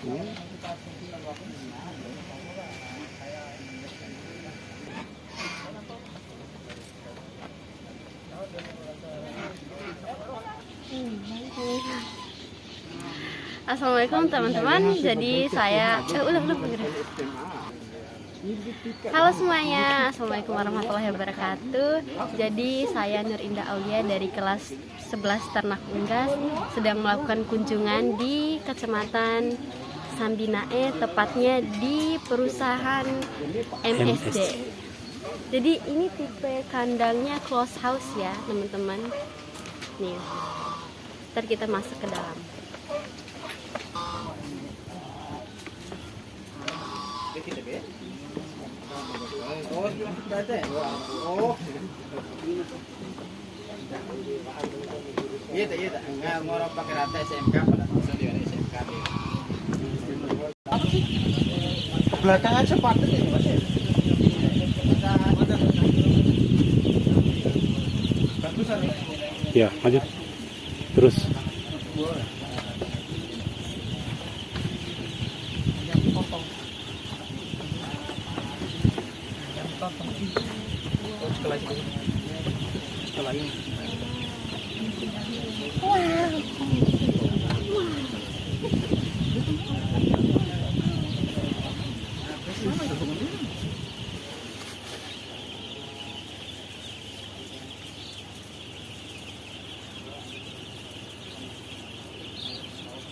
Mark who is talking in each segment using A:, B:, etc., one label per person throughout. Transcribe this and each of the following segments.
A: Assalamualaikum teman-teman. Jadi saya halo semuanya, assalamualaikum warahmatullahi wabarakatuh. Jadi saya Nur Indah Aulia dari kelas 11 Ternak Unggas sedang melakukan kunjungan di Kecamatan Sambinae, tepatnya di perusahaan MSD. Jadi ini tipe kandangnya close house ya teman-teman. Nih, ntar kita masuk ke dalam.
B: Iya tak ngorok pakai rata SMK pada masa dia SMK nih. Belakang aja patut ya Mas. Bagusan.
C: Ya, lanjut. Terus.
B: Setelah ini.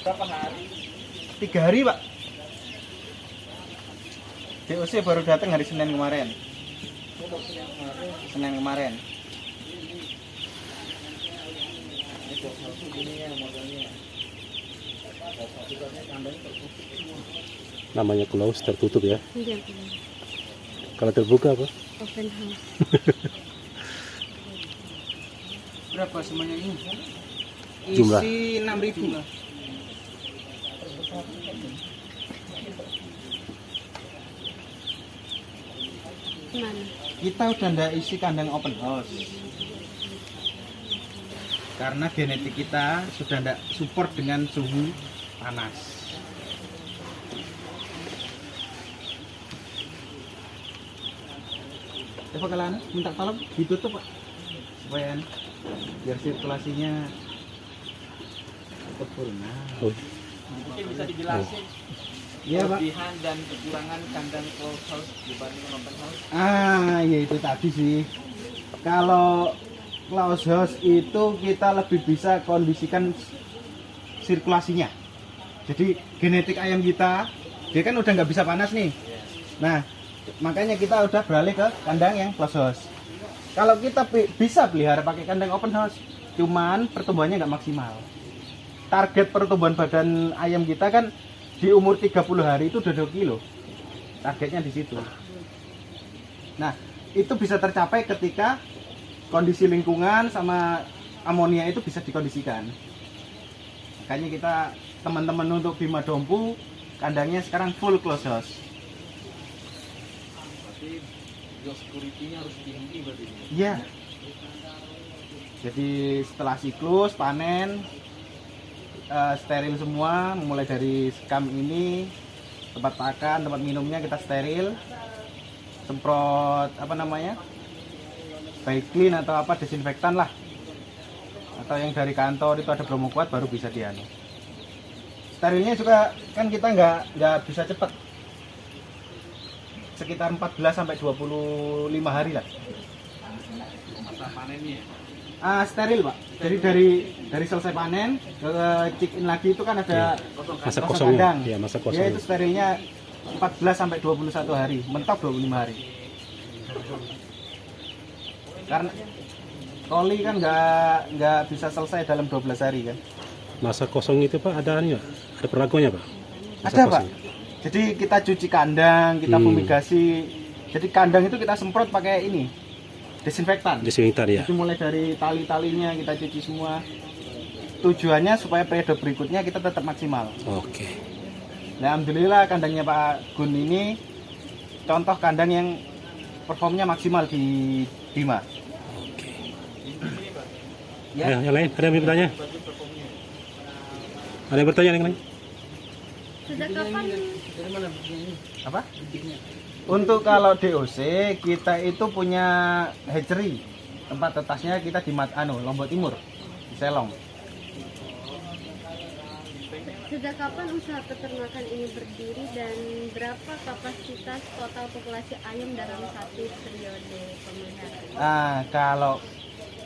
B: Berapa hari? 3 hari Pak. DOC baru datang hari Senin kemarin. Senin kemarin.
C: Namanya close, tertutup ya.
A: Iya,
C: Kalau terbuka apa?
A: open house.
B: Berapa semuanya ini?
C: Jumlah.
B: Isi 6.000.
A: Mana?
B: Kita udah ndak isi kandang open house. Karena genetik kita sudah ndak support dengan suhu panas. Coba kalian minta tolong ditutup Pak, supaya biar sirkulasinya sempurna.
C: Oh.
D: Mungkin bisa dijelasin
B: Iya Pak.
D: kelebihan dan kekurangan kandang closed house dibanding open house.
B: Ya itu tadi sih. Kalau closed house itu kita lebih bisa kondisikan sirkulasinya. Jadi genetik ayam kita, dia kan udah nggak bisa panas nih. Nah, makanya kita udah beralih ke kandang yang closed house. Kalau kita bisa pelihara pakai kandang open house, cuman pertumbuhannya nggak maksimal. Target pertumbuhan badan ayam kita kan di umur 30 hari itu udah 2 kilo. Targetnya di situ. Nah, itu bisa tercapai ketika kondisi lingkungan sama amonia itu bisa dikondisikan. Makanya kita teman-teman untuk Bima Dompu kandangnya sekarang full closed house.
D: Berarti biosecurity-nya harus tinggi berarti.
B: Iya. Jadi setelah siklus panen steril semua, mulai dari skam ini, tempat pakan, tempat minumnya kita steril. Semprot apa namanya? Baik clean atau apa desinfektan lah. Atau yang dari kantor itu ada bromo kuat baru bisa dianu. Sterilnya juga kan kita nggak bisa cepat. Sekitar 14 sampai 25 hari lah.
D: Masa panennya.
B: Steril Pak. Jadi dari selesai panen ke check in lagi itu kan ada
C: Masa
B: kosong
C: kosongnya.
B: kandang.
C: Ya, masa
B: Ya
C: kosongnya.
B: itu sterilnya 14 sampai 21 hari, mentok 25 hari. Karena koli kan nggak bisa selesai dalam 12 hari kan.
C: Masa kosong itu Pak ada nih, ada peragonya Pak? Masa
B: Ada Pak.
C: kosong.
B: Jadi kita cuci kandang, kita fumigasi. Jadi kandang itu kita semprot pakai ini desinfektan.
C: Disinfektan ya.
B: Jadi mulai dari tali-talinya kita cuci semua. Tujuannya supaya periode berikutnya kita tetap maksimal.
C: Oke.
B: Nah, alhamdulillah kandangnya Pak Gun ini contoh kandang yang performnya maksimal di Bima.
C: Oke.
B: Ya.
C: Yang lain ada yang bertanya? Ada yang bertanya yang lain?
A: Sejak kapan?
B: Apa? Untuk kalau DOC kita itu punya hatchery. Tempat tetasnya kita di Lombok Timur, di Selong.
A: Sejak kapan usaha peternakan ini berdiri dan berapa kapasitas total populasi ayam dalam satu periode pemeliharaan?
B: Nah,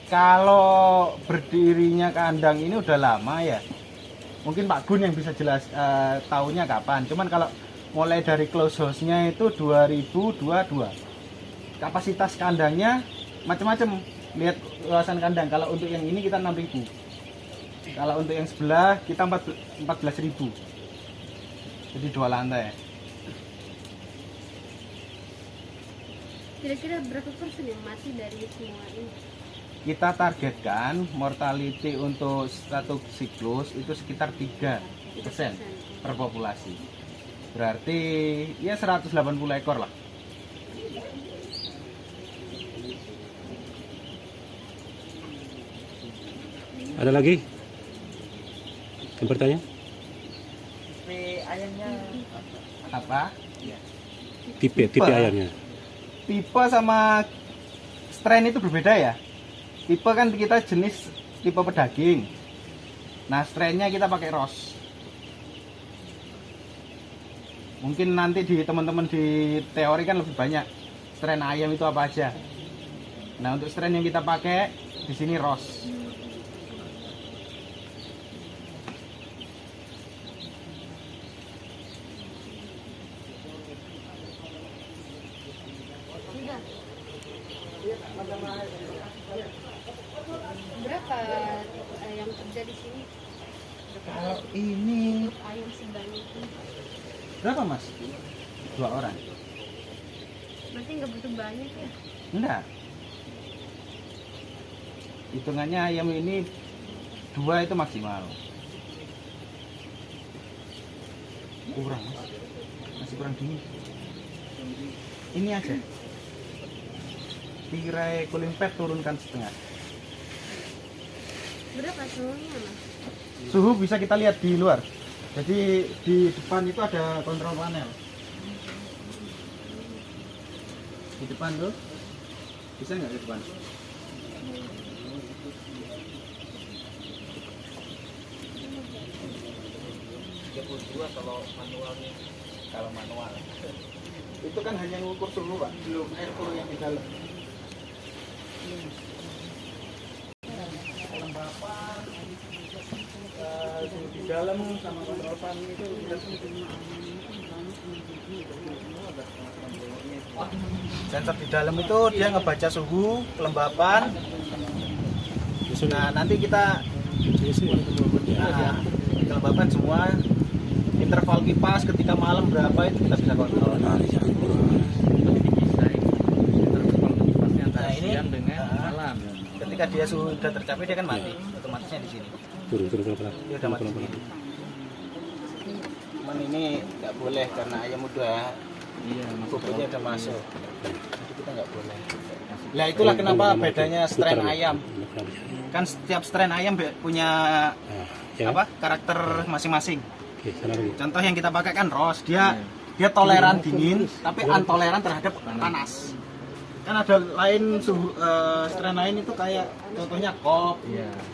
B: kalau berdirinya kandang ini udah lama ya. Mungkin Pak Gun yang bisa jelas tahunnya kapan. Cuman kalau mulai dari close house-nya itu 2022. Kapasitas kandangnya macam-macam. Lihat luasan kandang. Kalau untuk yang ini kita 6.000. Kalau untuk yang sebelah kita 14.000. Jadi 2 lantai.
A: Kira-kira berapa persen yang mati dari semua ini?
B: Kita targetkan mortality untuk satu siklus itu sekitar 3% per populasi. Berarti ya 180 ekor lah.
C: Ada lagi yang bertanya?
D: ayamnya
B: Apa?
C: Tipe ayamnya.
B: Tipe sama strain itu berbeda ya. Tipe kan kita jenis tipe pedaging. Nah, strainnya kita pakai Ross. Mungkin nanti di teman-teman di teori kan lebih banyak strain ayam itu apa aja. Nah, untuk strain yang kita pakai di sini Ross.
A: Berapa yang kerja di sini?
B: Kalau ini
A: Ayam sebanyak ini.
B: berapa, Mas? 2 orang.
A: Berarti nggak butuh banyak ya?
B: Enggak. Hitungannya ayam ini 2 itu maksimal. Kurang, Mas. Masih kurang dingin. Ini aja. Tirai cooling pad turunkan setengah.
A: Berapa suhunya, Mas?
B: Suhu bisa kita lihat di luar. Jadi di depan itu ada kontrol panel. Di depan tuh. Bisa nggak di depan?
D: kalau manual
B: Itu kan hanya ngukur suhu, Pak, belum air puru yang di dalam. Kelembapan, suhu di dalam sama kontrol panel itu sensor di dalam itu dia ngebaca suhu, kelembapan. Nah, nanti kita kelembapan semua, interval kipas ketika malam berapa itu kita bisa kontrol.
D: bisa antara
B: Nah, ini
D: siang dengan malam.
B: ketika dia suhu sudah tercapai dia kan mati, otomatisnya di sini.
C: Turun pelan.
B: Dia udah mati sendiri. Cuman ini nggak boleh karena ayam udah
D: Iya,
B: bobotnya udah masuk. Jadi kita nggak boleh. Lah itulah kenapa bedanya strain ayam. Kan setiap strain ayam punya apa karakter masing-masing.
C: Oke, sana lagi.
B: Contoh yang kita pakai kan Ross, dia toleran dingin tapi intoleran terhadap panas. Kan ada lain suhu strain lain itu kayak contohnya kop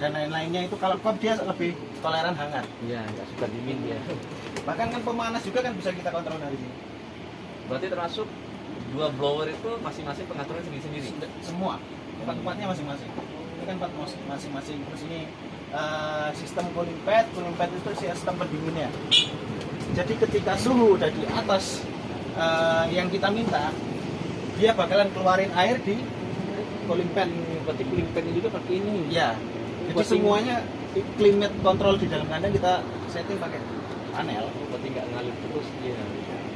B: dan lain-lainnya itu kalau kop dia lebih toleran hangat.
D: Iya, nggak suka dingin dia.
B: Bahkan kan pemanas juga kan bisa kita kontrol dari sini.
D: Berarti termasuk 2 blower itu masing-masing pengaturan sendiri-sendiri.
B: Semua tempat-tempatnya masing-masing. Ini kan tempat masing-masing. Terus ini sistem cooling pad itu sistem pendinginnya. Jadi ketika suhu udah di atas yang kita minta, dia bakalan keluarin air di cooling pad.
D: Berarti cooling pad juga pakai ini.
B: Ya. Jadi semuanya climate control di dalam kandang kita setting pakai panel.
D: Berarti nggak ngalir terus dia.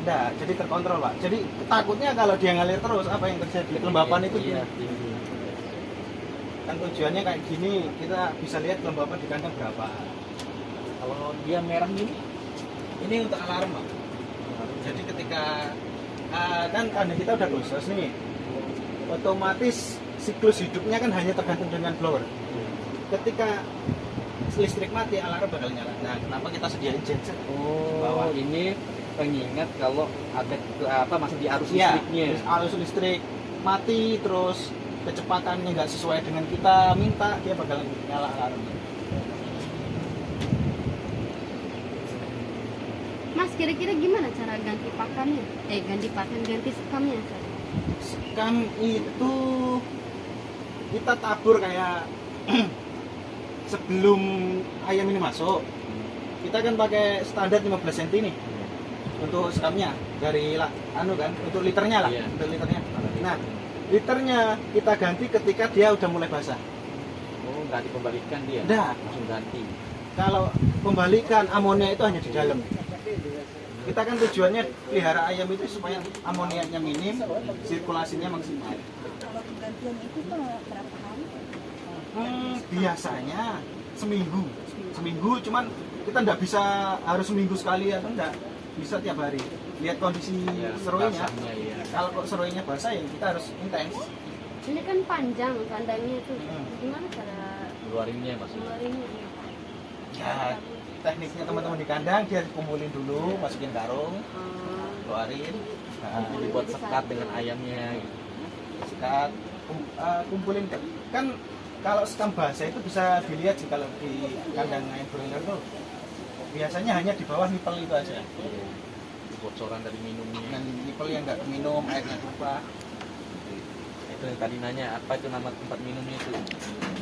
B: Enggak, jadi terkontrol, Pak. Jadi takutnya kalau dia ngalir terus apa yang terjadi? Kelembapan itu
D: Iya, tinggi.
B: kan tujuannya kayak gini, kita bisa lihat kelembapan di kandang berapa.
D: Kalau dia merah gini,
B: Ini untuk alarm, Pak. Jadi ketika kan kandang kita udah khusus nih, otomatis siklus hidupnya kan hanya tergantung dengan blower. Ketika listrik mati alarm bakal nyala. Nah, kenapa kita sediain genset?
D: Bahwa ini pengingat kalau ada masih di arus
B: Iya,
D: listriknya.
B: arus listrik mati terus kecepatannya nggak sesuai dengan kita minta, dia bakal nyala alarm.
A: Mas, kira-kira gimana cara ganti pakannya? Ganti sekamnya.
B: Skam itu kita tabur kayak sebelum ayam ini masuk, kita kan pakai standar 15 cm nih untuk skamnya dari untuk liternya lah,
D: Iya.
B: untuk liternya. Nah, liternya kita ganti ketika dia udah mulai basah.
D: Oh, nggak dikembalikan dia.
B: Nggak.
D: Langsung ganti.
B: Kalau pembalikan amonia itu hanya di dalam. Kita kan tujuannya pelihara ayam itu supaya amonianya minim, sirkulasinya maksimal.
E: Kalau penggantian itu tuh berapa hari?
B: Biasanya seminggu, cuman kita nggak bisa harus seminggu sekali atau enggak, bisa tiap hari. Lihat kondisi
D: Ya,
B: seruinya.
D: basahnya, iya.
B: Kalau kok seruinya basah ya kita harus intens.
A: Ini kan panjang kandangnya tuh.
B: Hmm.
A: Gimana cara
D: Keluarinnya maksudnya.
A: ngeluarinnya?
B: Ya, tekniknya teman-teman di kandang dia kumpulin dulu, masukin karung, keluarin,
D: Dibuat sekat dengan ayamnya. Gitu.
B: sikat, kumpulin kan kalau skam basah itu bisa dilihat sih kalau di kandang ayam broiler tuh biasanya hanya di bawah nipel itu aja.
D: Bocoran dari minumnya.
B: Dengan nipel yang nggak minum airnya berubah.
D: Itu yang tadi nanya apa itu nama tempat minumnya itu?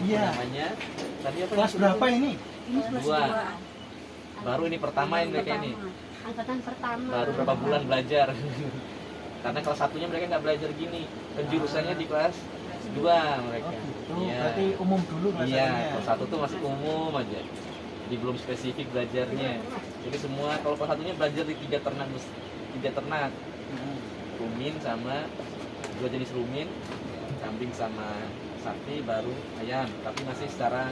B: Iya.
D: Namanya tadi apa?
B: Kelas berapa ini?
E: Ini kelas
D: Dua.
E: 2.
D: Baru ini pertama ini mereka ini.
A: Angkatan pertama.
D: Baru berapa bulan belajar. Karena kelas satunya mereka nggak belajar gini. Penjurusannya di kelas 2 mereka.
B: Tuh, berarti umum dulu kelas
D: Iya,
B: satunya.
D: kelas satu tuh masih umum aja. Jadi belum spesifik belajarnya. Jadi semua kalau kelas satunya belajar di 3 ternak. Rumin sama 2 jenis rumin, kambing sama sapi, baru ayam. Tapi masih secara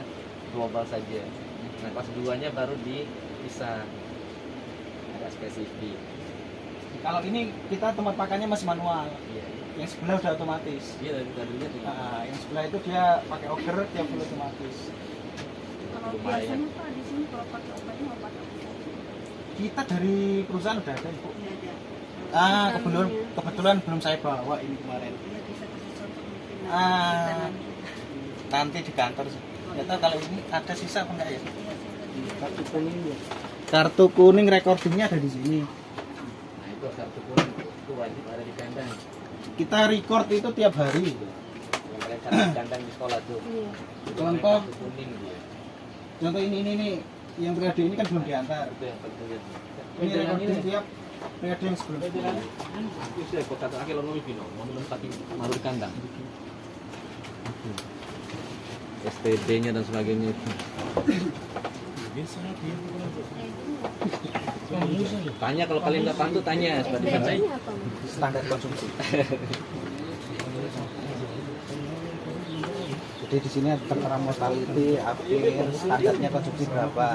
D: global saja. Nah kelas 2-nya baru dipisah. Agak spesifik.
B: Kalau ini kita tempat pakannya masih manual.
D: Iya.
B: Yang sebelah udah otomatis.
D: Iya dari tadinya tuh.
B: Nah, yang sebelah itu dia pakai auger, dia full otomatis.
E: Kalau
D: Lumayan.
E: biasanya Pak di sini kalau pakai obatnya obat apa saja?
B: Kita dari perusahaan udah ada, Ibu.
E: Ini ada.
B: Kebetulan belum saya bawa ini kemarin.
E: Ya bisa kasih contoh mungkin.
B: Ah. Nanti di kantor sih. Nggak tahu kalau ini ada sisa apa enggak ya? Kartu kuning ya. Kartu kuning recordingnya ada di sini.
D: Nah itu kartu kuning itu wajib ada di kandang.
B: Kita record itu tiap hari.
D: Yang kalian cari di kandang di sekolah tuh.
A: Iya.
B: Contoh.
D: Kartu kuning dia.
B: Contoh ini yang periode ini kan belum diantar.
D: Itu yang penting.
B: Ini recording tiap periode yang sebelumnya.
D: Itu ya kota akhir lo mau pino, mau tapi malu di kandang. STD-nya dan sebagainya itu. Tanya kalau kalian nggak paham tuh tanya seperti itu.
A: STD-nya apa, Mas?
B: Standar konsumsi. Jadi di sini ada tertera mortality, akhir, standarnya konsumsi berapa.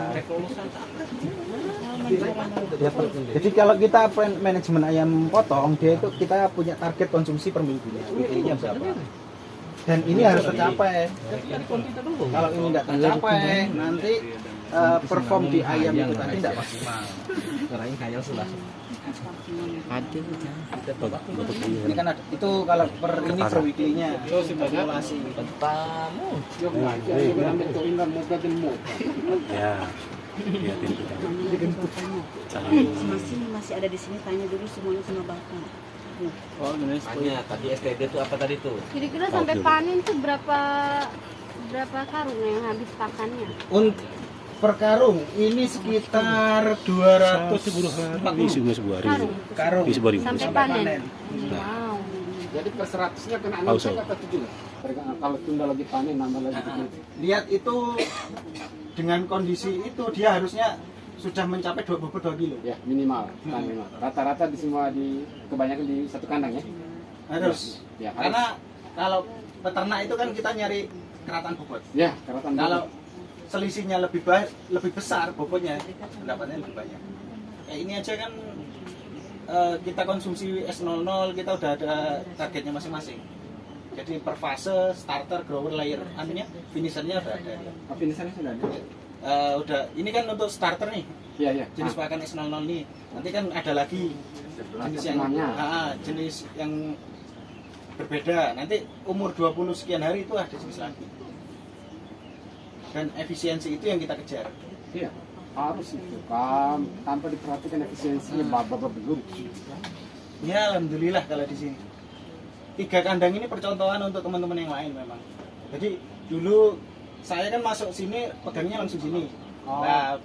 B: Jadi kalau kita manajemen ayam potong, dia itu kita punya target konsumsi per minggunya, WTI-nya berapa. Dan ini harus tercapai. Kalau ini nggak tercapai, nanti perform di ayam itu tadi nggak maksimal.
D: Kirain khayal sudah.
B: Ini kan ada, itu kalau per ini per weekly-nya simulasi.
D: Tamu.
C: Ya. Lihatin kita.
E: Masih ada di sini, tanya dulu semuanya sama Bapak.
D: Tanya tadi STD itu apa tadi tuh?
A: Kira-kira sampai panen tuh berapa karung yang habis pakannya?
B: Untuk per karung ini sekitar 240
C: sebuah hari.
B: karung
C: Di sebuah ribu.
A: Sampai
B: sampai
A: panen.
B: panen.
A: Wow.
F: Jadi per 100-nya kena
C: Tahu,
F: 6 cek atau 7? Kalau tunda lagi panen nambah lagi begitu.
B: Lihat itu dengan kondisi itu dia harusnya sudah mencapai 22 kilo.
F: Ya, minimal. Minimal. Rata-rata di semua kebanyakan di satu kandang ya.
B: Harus.
F: Ya, harus.
B: Karena kalau peternak itu kan kita nyari kerataan bobot.
F: Ya, keratan
B: Kalau selisihnya lebih besar bobotnya, pendapatnya lebih banyak. Ini aja kan kita konsumsi S00 kita udah ada targetnya masing-masing. Jadi per fase starter, grower, layer, anunya finishernya udah ada.
F: finishernya sudah ada.
B: udah ini kan untuk starter nih,
F: Iya, iya.
B: jenis pakan X00 nih. Nanti kan ada lagi jenis yang
F: Semuanya.
B: jenis yang berbeda. Nanti umur 20 sekian hari itu ada jenis lagi. Dan efisiensi itu yang kita kejar.
F: Iya. Harus itu. Tanpa diperhatikan efisiensinya, babak belum.
B: Ya alhamdulillah kalau di sini. 3 kandang ini percontohan untuk teman-teman yang lain memang. Jadi dulu saya kan masuk sini pegangnya langsung sini.
F: Oh.
B: Nah,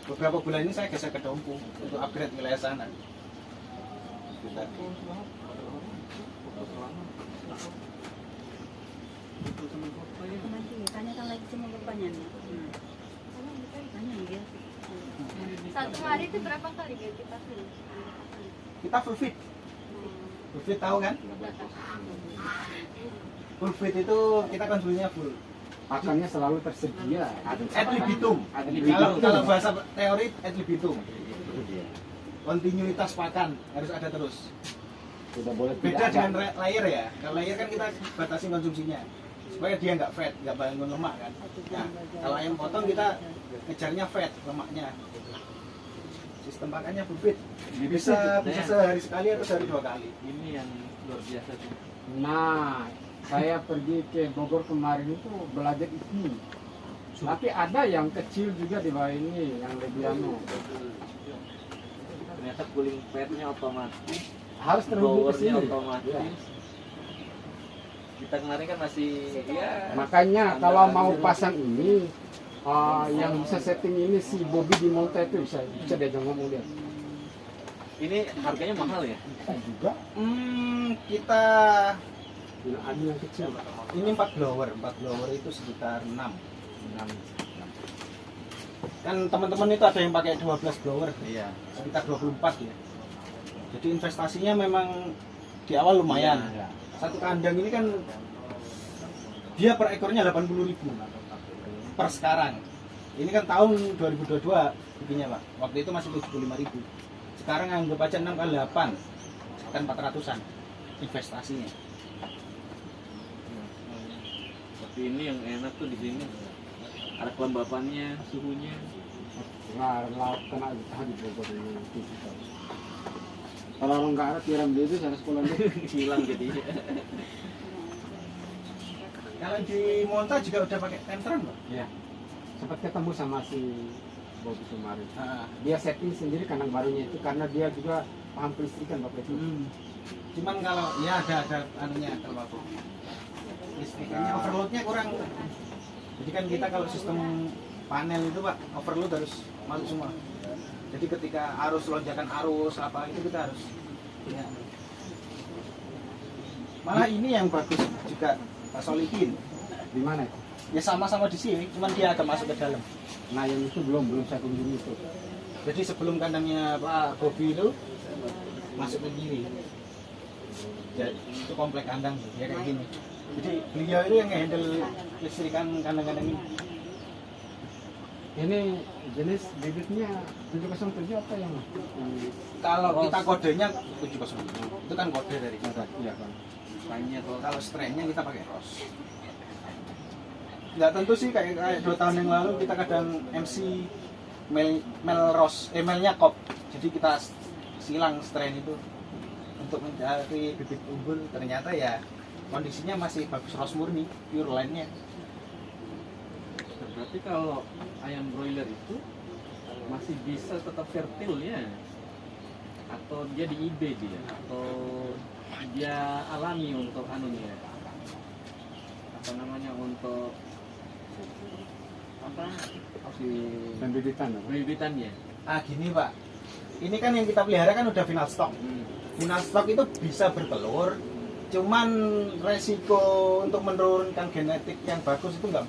B: beberapa bulan ini saya geser ke Dompu untuk upgrade wilayah sana. Gitu.
E: Nanti tanyakan lagi semua bapaknya nih. Tanya dia.
A: Satu hari itu berapa kali ganti pakan?
B: Kita full feed. Full feed tahu kan? Full feed itu kita konsumsinya full.
F: Pakannya selalu tersedia.
B: Ad libitum.
F: Ad libitum.
B: Kalau bahasa teori ad libitum. Kontinuitas pakan harus ada terus.
F: Tidak boleh
B: Beda
F: tidak
B: dengan
F: ada.
B: layer ya. Kalau layer kan kita batasi konsumsinya supaya dia nggak fat, nggak bangun lemak kan. Nah, kalau ayam potong kita kejarnya fat, lemaknya. Sistem pakannya full feed. Bisa sehari sekali atau sehari 2 kali.
D: Ini yang luar biasa sih.
F: Nah, saya pergi ke Bogor kemarin itu belajar ini. Tapi ada yang kecil juga di bawah ini, yang lebih anu.
D: Ternyata cooling padnya otomatis,
F: Harus terhubung ke
D: blowernya
F: sini.
D: otomatis.
F: Ya.
D: Kita kemarin kan masih ya
F: Makanya kalau mau pasang ini, yang bisa setting ini si Bobby di Monte itu bisa diajak ngomong dia.
D: ini harganya mahal ya.
F: Juga
B: Kita
F: ada yang kecil.
B: ini 4 blower itu sekitar 6. Kan teman-teman itu ada yang pakai 12 blower,
D: Iya.
B: sekitar 24 ya. Jadi investasinya memang di awal lumayan.
F: Ya.
B: Satu kandang ini kan dia per ekornya 80.000 per sekarang. Ini kan tahun 2022 bikinnya Pak. Waktu itu masih 75.000. Sekarang anggap aja 6 kali 8 kan 400-an investasinya.
D: Tapi ini yang enak tuh di sini. Ada kelembapannya, suhunya.
F: Nah, laut kena di Bogor ini. Kalau orang nggak ada tiram dia itu sana sekolah dia.
D: Hilang jadi.
B: Kalau di Monta juga udah pakai temptron Pak.
F: Ya. Sempat ketemu sama si Bobby kemarin.
B: Nah,
F: Dia setting sendiri kandang barunya itu karena dia juga paham kelistrikan Bapak itu.
B: Cuman kalau ya ada anunya kalau aku. Listriknya overloadnya kurang. Jadi kan kita kalau sistem panel itu Pak, overload harus masuk semua. Jadi ketika arus lonjakan arus apa itu kita harus ya. Malah ini yang bagus juga Pak Solihin.
F: Di mana itu?
B: Ya sama-sama di sini, cuman dia agak masuk ke dalam.
F: Nah yang itu belum saya kunjungi itu.
B: Jadi sebelum kandangnya Pak Bobi itu masuk ke kiri. Jadi itu komplek kandang ya kayak gini. Jadi beliau itu yang handle listrikan kandang-kandang ini.
F: Ini jenis bibitnya 707 apa yang
B: Kalau kita kodenya 707 itu kan kode dari kita.
F: Iya kan.
D: Tanya
B: Kalau strainnya kita pakai Ross. Nggak tentu sih kayak 2 tahun yang lalu kita kadang MC Melnya Kop. Jadi kita silang strain itu untuk mencari bibit unggul. Ternyata ya kondisinya masih bagus Ross murni, pure line-nya.
D: Berarti kalau ayam broiler itu masih bisa tetap fertil ya? Atau dia di IB dia? Atau dia alami untuk anunya? Apa namanya untuk apa? Si
F: Pembibitan apa?
D: bibitannya?
B: Gini Pak, ini kan yang kita pelihara kan udah final stock. Final stock itu bisa bertelur, cuman resiko untuk menurunkan genetik yang bagus itu nggak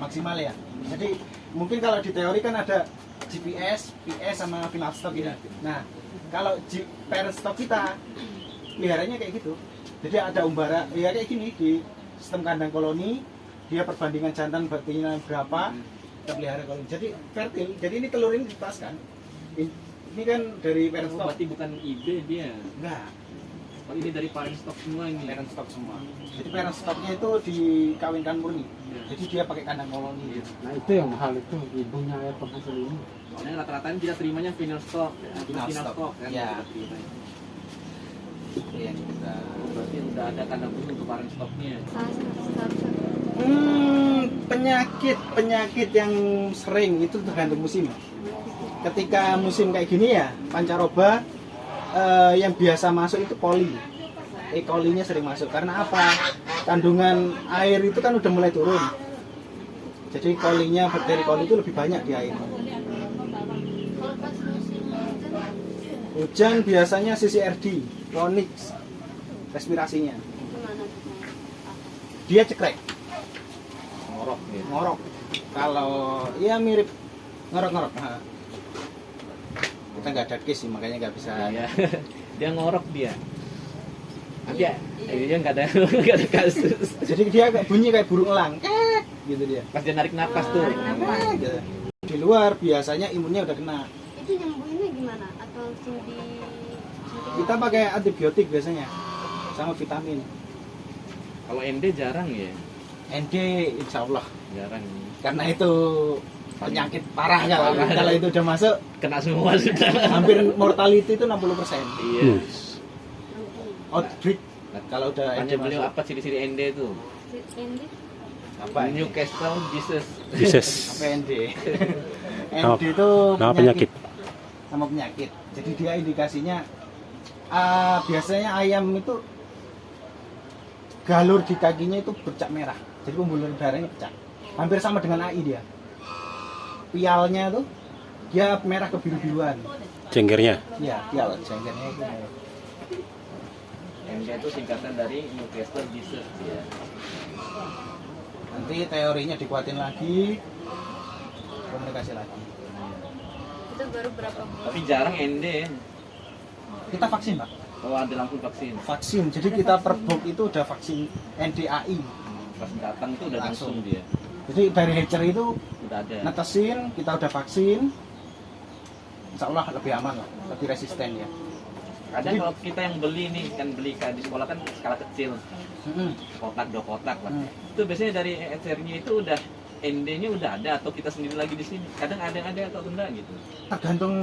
B: maksimal ya. Jadi mungkin kalau di teori kan ada GPS, PS sama final stock ini. Nah kalau parent stock kita peliharanya kayak gitu. Jadi ada umbara ya kayak gini di sistem kandang koloni, dia perbandingan jantan betina berapa, kita pelihara koloni. Jadi fertil. Jadi ini telur ini dilepaskan. Ini kan dari parent stock.
D: Berarti bukan IB dia.
B: Enggak.
D: Oh, ini dari parent stock semua ini.
B: Parent stock semua. Jadi parent stocknya itu dikawinkan murni. Jadi dia pakai kandang koloni.
F: Nah itu yang mahal itu ibunya ya penghasil ini.
D: Soalnya rata-rata ini kita terimanya final stock,
B: Final stock.
D: kan
B: Ya.
D: kita terima.
B: Itu yang kita.
D: Berarti udah ada kandang khusus untuk parent stocknya.
B: Penyakit yang sering itu tergantung musim. Ketika musim kayak gini ya, pancaroba yang biasa masuk itu coli. E. coli-nya sering masuk. Karena apa? Kandungan air itu kan udah mulai turun. Jadi coli-nya, bakteri coli itu lebih banyak di air. Hujan biasanya CCRD, Ronix, respirasinya. Dia cekrek,
D: Ngorok gitu.
B: ngorok. Kalau ya mirip ngorok-ngorok. Nah, kita nggak ada case sih, makanya nggak bisa.
D: Ya. Dia ngorok dia. Tapi ya, dia nggak ada nggak ada kasus.
B: Jadi dia kayak bunyi kayak burung elang, gitu dia.
D: Pas dia narik napas tuh.
B: Gitu. Di luar biasanya imunnya udah kena.
A: Itu nyembuhinnya gimana? Atau langsung di
B: Kita pakai antibiotik biasanya, sama vitamin.
D: Kalau MD jarang ya,
B: ND insya Allah,
D: jarang.
B: karena itu penyakit parah kalau itu udah masuk,
D: Kena semua sudah.
B: hampir mortality itu 60%.
D: Iya.
B: Outbreak kalau udah ND
D: Tanya beliau
B: masuk.
D: apa ciri-ciri ND itu?
A: Endi?
B: Apa ini?
D: Newcastle disease.
C: Disease.
B: Apa ND?
C: Nama-
B: ND itu
C: nama penyakit.
B: Nama penyakit. Jadi dia indikasinya biasanya ayam itu galur di kakinya itu bercak merah. Jadi pembuluh darahnya pecah. Hampir sama dengan AI dia. Pialnya tuh dia merah kebiru-biruan.
C: Cenggernya.
B: Ya, pial jenggernya itu merah.
D: ND itu singkatan dari Newcastle disease ya.
B: Nanti teorinya dikuatin lagi, komunikasi lagi.
A: Itu baru berapa bulan?
D: Tapi jarang ND.
B: Kita vaksin, Pak.
D: Oh, ada langsung vaksin.
B: Vaksin. Jadi kita per box itu udah vaksin NDAI.
D: Pas datang tuh udah langsung
B: Langsung.
D: dia.
B: Jadi dari hatcher itu
D: Udah ada.
B: netesin, kita udah vaksin. Insya Allah lebih aman lah, lebih resisten ya.
D: Kadang kalau kita yang beli nih, kan beli kan di sekolah kan skala kecil,
B: Mm-mm.
D: kotak 2 kotak lah.
B: Hmm.
D: Itu biasanya dari HR-nya itu udah ND-nya udah ada atau kita sendiri lagi di sini. Kadang ada yang ada atau enggak gitu.
B: Tergantung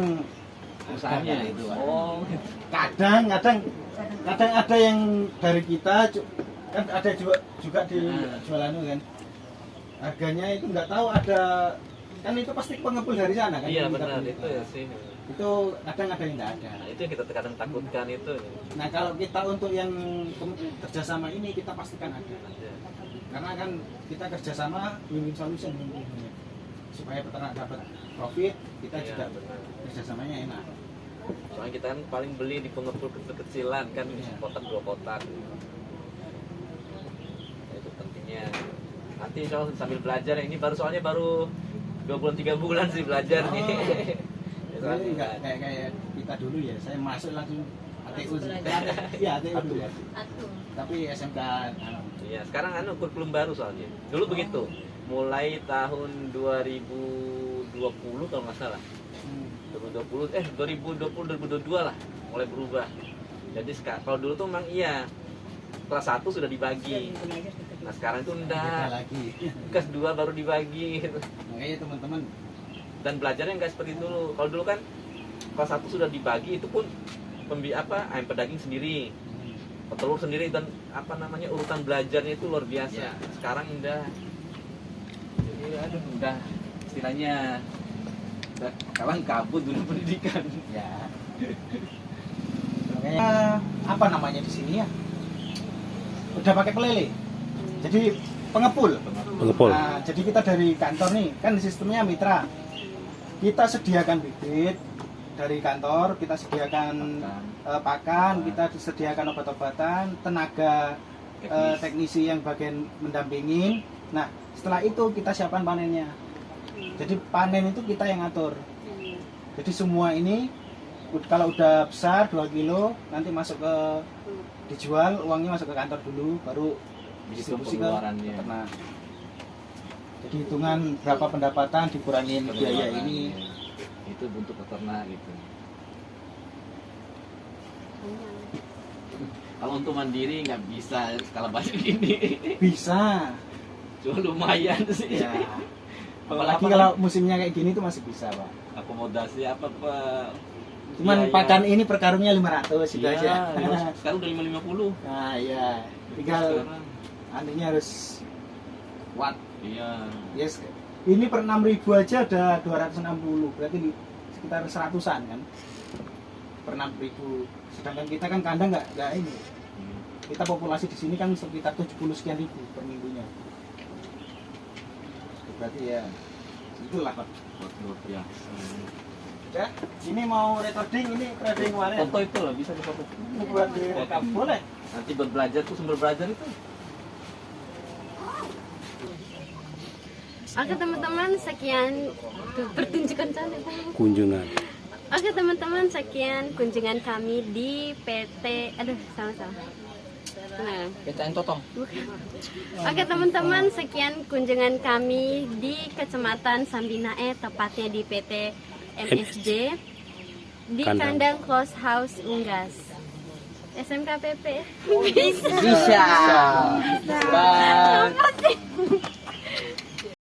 D: Usahanya itu. Oh,
B: kadang ada yang dari kita kan ada juga di jualan itu kan. Harganya itu nggak tahu ada, kan itu pasti pengepul dari sana kan.
D: iya
B: yang kita
D: benar
B: beli.
D: itu ya sih.
B: Itu kadang ada yang nggak ada.
D: Nah, itu yang kita kadang takutkan itu.
B: Nah kalau kita untuk yang kerjasama ini kita pastikan ada. Karena kan kita kerjasama win-win solution win-win. Supaya peternak dapat profit, kita
D: Iya,
B: juga
D: benar.
B: kerjasamanya enak.
D: Soalnya kita kan paling beli di pengepul kecil-kecilan kan,
B: Iya.
D: kotak 2 kotak. Nah, itu pentingnya. Nanti insya Allah sambil belajar, ini baru soalnya baru 2 bulan 3 bulan sih belajar nih. Ya,
B: Saya
D: soalnya
B: nggak kayak kita dulu ya, saya masuk langsung ATU sih. Iya ATU dulu.
A: Atuh.
B: Tapi SMK
D: Iya, sekarang kurikulum baru soalnya. Dulu begitu. Mulai tahun 2020 kalau nggak salah. 2020 2022 lah mulai berubah. Jadi kalau dulu tuh memang iya kelas 1 sudah dibagi. Nah, sekarang itu
B: beda
D: enggak.
B: lagi.
D: Kelas 2 baru dibagi gitu.
B: Makanya teman-teman
D: Dan belajarnya nggak seperti dulu. Kalau dulu kan kelas 1 sudah dibagi, itu pun ayam pedaging sendiri, petelur sendiri, dan urutan belajarnya itu luar biasa.
B: Ya.
D: Sekarang udah udah istilahnya udah kalang kabut dunia pendidikan.
B: ya. Makanya apa namanya di sini ya? Udah pakai pelele. Jadi pengepul.
C: Pengepul.
B: Nah, jadi kita dari kantor nih, kan sistemnya mitra. Kita sediakan bibit dari kantor, kita sediakan pakan, kita disediakan obat-obatan, tenaga teknisi yang bagian mendampingi. Nah, setelah itu kita siapkan panennya. Jadi panen itu kita yang atur. Jadi semua ini kalau udah besar 2 kilo nanti masuk ke dijual, uangnya masuk ke kantor dulu, baru distribusi ke
D: pengeluarannya.
B: peternak. Jadi hitungan berapa pendapatan dikurangin biaya ini.
D: Itu untuk peternak gitu. Kalau untuk mandiri nggak bisa skala budget gini.
B: Bisa.
D: Cuma lumayan sih.
B: Ya. Apalagi kalau musimnya kayak gini tuh masih bisa, Pak.
D: Akomodasi apa Pak?
B: Cuman
D: Biaya.
B: pakan ini per karungnya 500 itu
D: Iya,
B: aja.
D: sekarang udah 550.
B: Nah, iya. Tinggal
D: Sekarang.
B: anunya harus kuat.
D: Iya.
B: Yes. Ini per 6.000 aja ada 260. Berarti sekitar 100-an kan. Per 6.000. Sedangkan kita kan kandang nggak ini. Kita populasi di sini kan sekitar 70 sekian ribu per minggunya. Berarti ya itulah, Pak.
D: Luar biasa.
B: Udah, ini mau recording, ini recording kemarin.
D: Foto itu loh, bisa difoto.
B: Ini buat direkam, boleh?
D: Nanti buat belajar tuh, sumber belajar itu.
A: Oke teman-teman, sekian tuh, pertunjukan cantik.
C: Kunjungan.
A: Oke teman-teman, sekian kunjungan kami di PT. Aduh, sama-sama. Nah.
D: PTN Totong.
A: Oke teman-teman, sekian kunjungan kami di Kecamatan Sambinae, tepatnya di PT MSJ di Kandang Close House Unggas. SMKPP. Bisa.
D: Bisa.